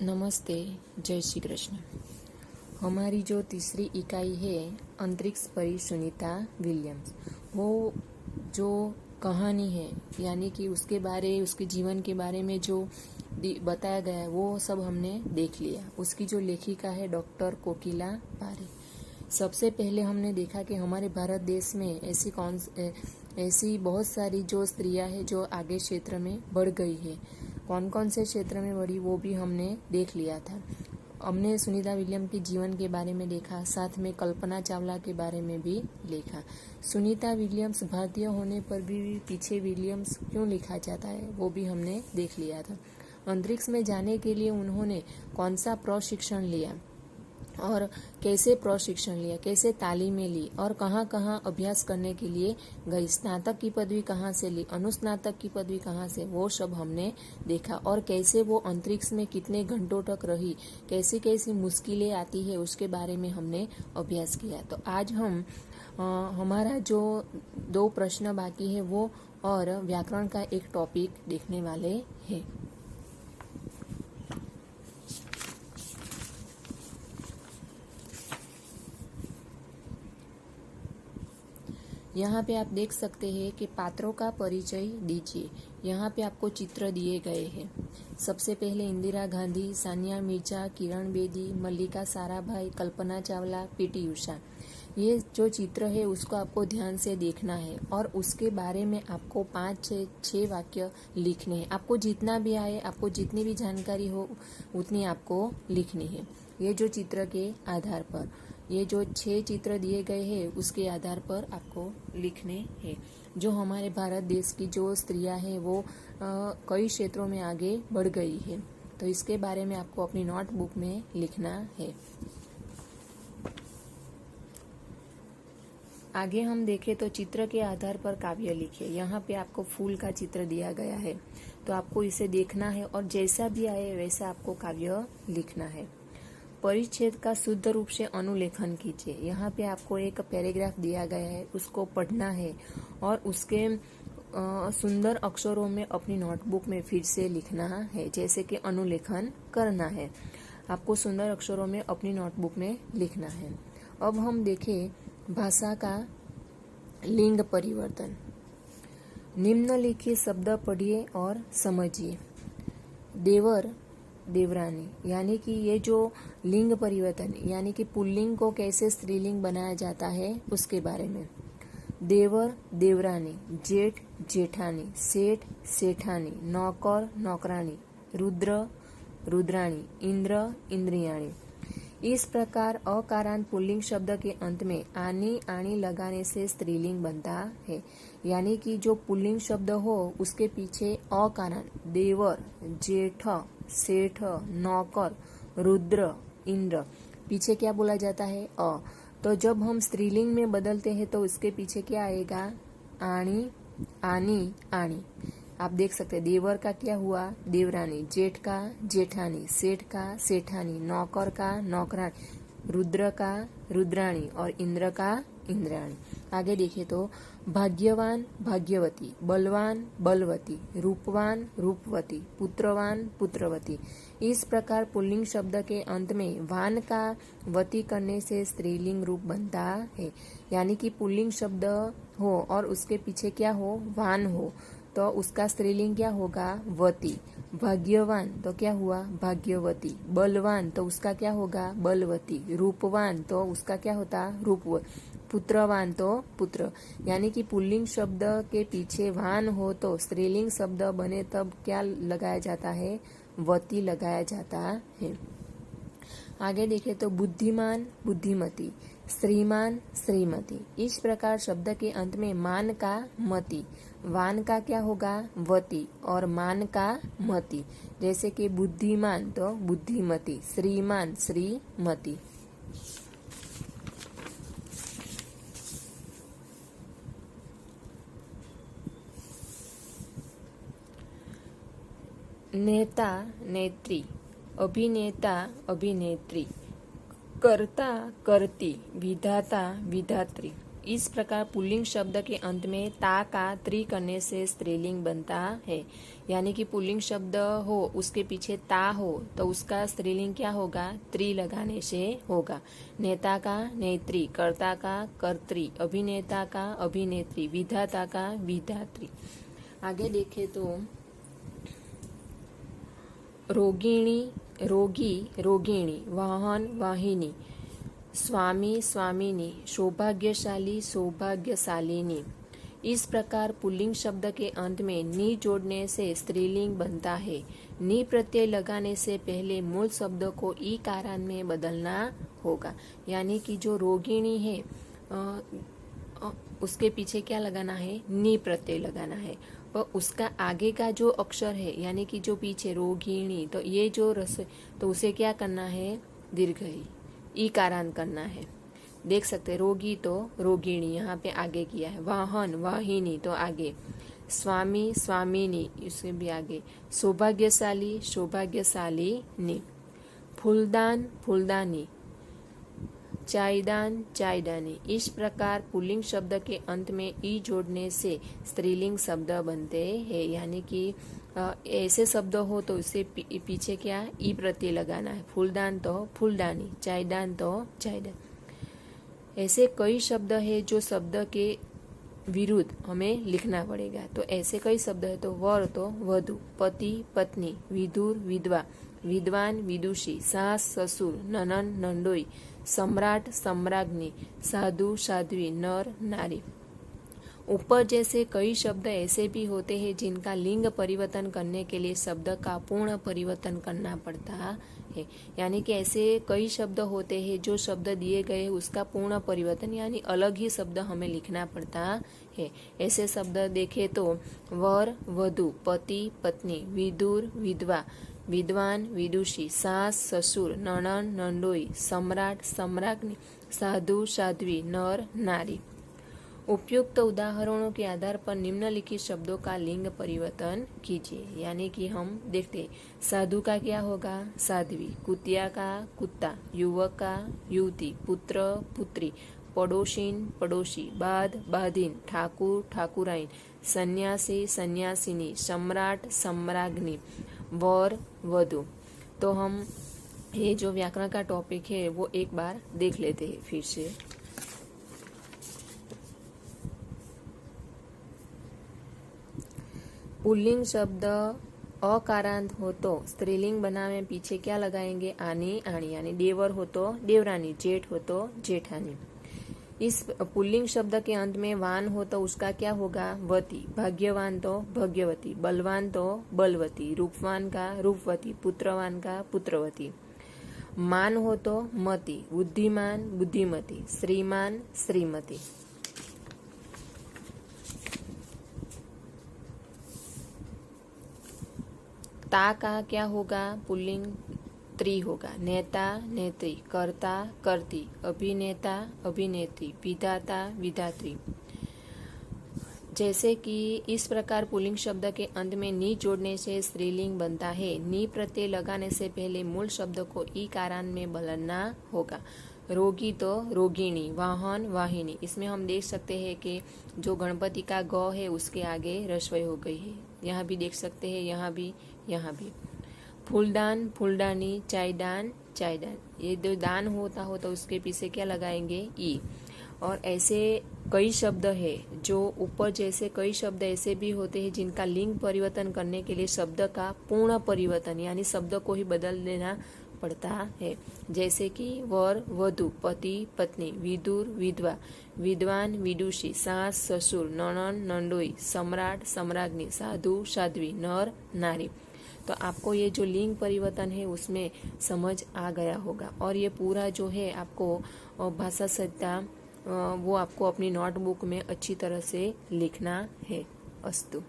नमस्ते, जय श्री कृष्ण। हमारी जो तीसरी इकाई है अंतरिक्ष परी सुनीता विलियम्स, वो जो कहानी है यानी कि उसके जीवन के बारे में जो बताया गया है वो सब हमने देख लिया। उसकी जो लेखिका है डॉक्टर कोकिला पारे। सबसे पहले हमने देखा कि हमारे भारत देश में ऐसी बहुत सारी जो स्त्रियां हैं जो आगे क्षेत्र में बढ़ गई है। कौन कौन से क्षेत्र में बढ़ी वो भी हमने देख लिया था। हमने सुनीता विलियम के जीवन के बारे में देखा, साथ में कल्पना चावला के बारे में भी देखा। सुनीता विलियम्स भारतीय होने पर भी पीछे विलियम्स क्यों लिखा जाता है वो भी हमने देख लिया था। अंतरिक्ष में जाने के लिए उन्होंने कौन सा प्रशिक्षण लिया और कैसे प्रशिक्षण लिया, कैसे तालीमें ली और कहाँ कहाँ अभ्यास करने के लिए गई, स्नातक की पदवी कहाँ से ली, अनुस्नातक की पदवी कहाँ से, वो सब हमने देखा। और कैसे वो अंतरिक्ष में कितने घंटों तक रही, कैसी कैसी मुश्किलें आती है उसके बारे में हमने अभ्यास किया। तो आज हम हमारा जो 2 प्रश्न बाकी है वो और व्याकरण का एक टॉपिक देखने वाले हैं। यहाँ पे आप देख सकते हैं कि पात्रों का परिचय दीजिए। यहाँ पे आपको चित्र दिए गए हैं। सबसे पहले इंदिरा गांधी, सानिया मिर्जा, किरण बेदी, मल्लिका साराभाई, कल्पना चावला, पीटी उषा। ये जो चित्र है उसको आपको ध्यान से देखना है और उसके बारे में आपको 5-6 वाक्य लिखने हैं। आपको जितना भी आए, आपको जितनी भी जानकारी हो उतनी आपको लिखनी है। ये जो चित्र के आधार पर, ये जो 6 चित्र दिए गए हैं उसके आधार पर आपको लिखने हैं। जो हमारे भारत देश की जो स्त्रियां हैं वो कई क्षेत्रों में आगे बढ़ गई है, तो इसके बारे में आपको अपनी नोटबुक में लिखना है। आगे हम देखें तो चित्र के आधार पर काव्य लिखिए। यहाँ पे आपको फूल का चित्र दिया गया है, तो आपको इसे देखना है और जैसा भी आए वैसा आपको काव्य लिखना है। परिच्छेद का शुद्ध रूप से अनुलेखन कीजिए। यहाँ पे आपको एक पैराग्राफ दिया गया है, उसको पढ़ना है और उसके सुंदर अक्षरों में अपनी नोटबुक में फिर से लिखना है, जैसे कि अनुलेखन करना है। आपको सुंदर अक्षरों में अपनी नोटबुक में लिखना है। अब हम देखें भाषा का लिंग परिवर्तन। निम्नलिखित शब्द पढ़िए और समझिए। देवर, देवरानी, यानी कि ये जो लिंग परिवर्तन यानी कि पुल्लिंग को कैसे स्त्रीलिंग बनाया जाता है उसके बारे में। देवर, देवरानी, जेठ, जेठानी, सेठ, सेठानी, नौकर, नौकरानी, रुद्र, रुद्राणी, इंद्र, इंद्रियाणी। इस प्रकार अकारांत पुल्लिंग शब्द के अंत में आनी, आणी लगाने से स्त्रीलिंग बनता है। यानी कि जो पुल्लिंग शब्द हो उसके पीछे अकारांत देवर, जेठ, सेठ, नौकर, रुद्र, इंद्र, पीछे क्या बोला जाता है? अ। तो जब हम स्त्रीलिंग में बदलते हैं तो उसके पीछे क्या आएगा? आणी, आनी, आणी। आप देख सकते हैं देवर का क्या हुआ? देवरानी, जेठ का जेठानी, सेठ का सेठानी, नौकर का नौकरानी, रुद्र का रुद्राणी और इंद्र का इंद्राणी। आगे देखें तो भाग्यवान, भाग्यवती, बलवान, बलवती, रूपवान, रूपवती, पुत्रवान, पुत्रवती। इस प्रकार पुल्लिंग शब्द के अंत में वान का वती करने से स्त्रीलिंग रूप बनता है। यानी कि पुल्लिंग शब्द हो और उसके पीछे क्या हो? वान हो, तो उसका स्त्रीलिंग क्या होगा? वती। भाग्यवान तो क्या हुआ? भाग्यवती। बलवान तो उसका क्या होगा? बलवती। रूपवान तो उसका क्या होता? रूपवती। पुत्रवान तो पुत्र। यानी कि पुल्लिंग शब्द के पीछे वान हो तो स्त्रीलिंग शब्द बने तब क्या लगाया जाता है? वती लगाया जाता है। आगे देखें तो बुद्धिमान, बुद्धिमती, श्रीमान, श्रीमती। इस प्रकार शब्द के अंत में मान का मति, वान का क्या होगा? वती और मान का मति। जैसे कि बुद्धिमान तो बुद्धिमती, श्रीमान श्रीमती। नेता, नेत्री, अभिनेता, अभिनेत्री, कर्ता, कर्ती, विधाता, विधात्री। इस प्रकार पुल्लिंग शब्द के अंत में ता का त्री करने से स्त्रीलिंग बनता है। यानी कि पुल्लिंग शब्द हो उसके पीछे ता हो तो उसका स्त्रीलिंग क्या होगा, त्री लगाने से होगा। नेता का नेत्री, कर्ता का कर्त्री, अभिनेता का अभिनेत्री, विधाता का विधात्री। आगे देखें तो रोगिणी रोगी रोगिणी, वाहन वाहिनी, स्वामी स्वामिनी, सौभाग्यशाली सौभाग्यशालिनी। इस प्रकार पुल्लिंग शब्द के अंत में नी जोड़ने से स्त्रीलिंग बनता है। नी प्रत्यय लगाने से पहले मूल शब्द को ई कारण में बदलना होगा। यानी कि जो रोगिणी है उसके पीछे क्या लगाना है, नी प्रत्यय लगाना है। और उसका आगे का जो अक्षर है यानी कि जो पीछे रोगिणी, तो ये जो रस तो उसे क्या करना है, दीर्घ ई कारण करना है। देख सकते रोगी तो रोगिणी यहाँ पे आगे किया है, वाहन वाहिनी तो आगे, स्वामी स्वामिनी इससे भी आगे, सौभाग्यशाली सौभाग्यशालिनी, फूलदान फूलदानी, चायदान चायदानी। इस प्रकार पुल्लिंग शब्द के अंत में ई जोड़ने से स्त्रीलिंग शब्द बनते हैं। यानी कि ऐसे शब्द हो तो उससे पीछे क्या ई प्रत्यय लगाना है। फूलदान तो फूलदानी, चायदान तो चायदान। ऐसे कई शब्द है जो शब्द के विरुद्ध हमें लिखना पड़ेगा। तो ऐसे कई शब्द है तो वर तो वधु, पति पत्नी, विदुर विधवा, विद्वान विदुषी, सास ससुर, ननन नंदोई, सम्राट सम्राज्ञी, साधु साध्वी, नर नारी। ऊपर जैसे कई शब्द ऐसे भी होते हैं जिनका लिंग परिवर्तन करने के लिए शब्द का पूर्ण परिवर्तन करना पड़ता है। यानी कि ऐसे कई शब्द होते हैं जो शब्द दिए गए उसका पूर्ण परिवर्तन यानी अलग ही शब्द हमें लिखना पड़ता है। ऐसे शब्द देखे तो वर वधु, पति पत्नी, विदुर विधवा, विद्वान विदुषी, सास ससुर, ननन नंदोई, सम्राट सम्राज्ञी, साधु साध्वी, नर नारी। उपयुक्त उदाहरणों के आधार पर निम्नलिखित शब्दों का लिंग परिवर्तन कीजिए। यानी कि हम देखते साधु का क्या होगा, साध्वी, कुतिया का कुत्ता, युवक का युवती, पुत्र पुत्री, पड़ोसीन पड़ोसी, बाध बाधिन, ठाकुर ठाकुराइन, सन्यासी सन्यासिनी, सम्राट सम्राज्ञी, वर वधु। तो हम ये जो व्याकरण का टॉपिक है वो एक बार देख लेते हैं फिर से। पुल्लिंग शब्द अकारांत हो तो स्त्रीलिंग बनावे पीछे क्या लगाएंगे, आनी आणी। यानी देवर हो तो देवरानी, जेठ हो तो जेठानी। इस पुल्लिंग शब्द के अंत में वान हो तो उसका क्या होगा, वती, भाग्यवान तो भाग्यवती, बलवान तो बलवती, रूपवान का रूपवती, पुत्रवान का पुत्रवती। मान हो तो मती, बुद्धिमान बुद्धिमती, श्रीमान श्रीमती। ता का क्या होगा, पुल्लिंग त्री होगा, नेता नेत्री, कर्ता कर्ती, अभिनेता अभिनेत्री, विधाता विधात्री। जैसे कि इस प्रकार पुल्लिंग शब्द के अंत में नी जोड़ने से स्त्रीलिंग बनता है। नी प्रत्यय लगाने से पहले मूल शब्द को ई कारण में बदलना होगा। रोगी तो रोगिणी, वाहन वाहिनी। इसमें हम देख सकते हैं कि जो गणपति का गौ है उसके आगे रस्वई हो गई है। यहाँ भी देख सकते हैं, यहाँ भी यहाँ भी। फूलदान फूलदानी, चायदान चायदान। ये जो दान होता हो तो उसके पीछे क्या लगाएंगे, ई। और ऐसे कई शब्द है जो ऊपर जैसे कई शब्द ऐसे भी होते हैं जिनका लिंग परिवर्तन करने के लिए शब्द का पूर्ण परिवर्तन यानी शब्द को ही बदल देना पड़ता है। जैसे कि वर वधु, पति पत्नी, विदुर विधवा, विद्वान विदुषी, सास ससुर, ननन नंदोई, सम्राट सम्राज्ञी, साधु साध्वी, नर नारी। तो आपको ये जो लिंग परिवर्तन है उसमें समझ आ गया होगा। और ये पूरा जो है आपको भाषा संहिता वो आपको अपनी नोटबुक में अच्छी तरह से लिखना है। अस्तु।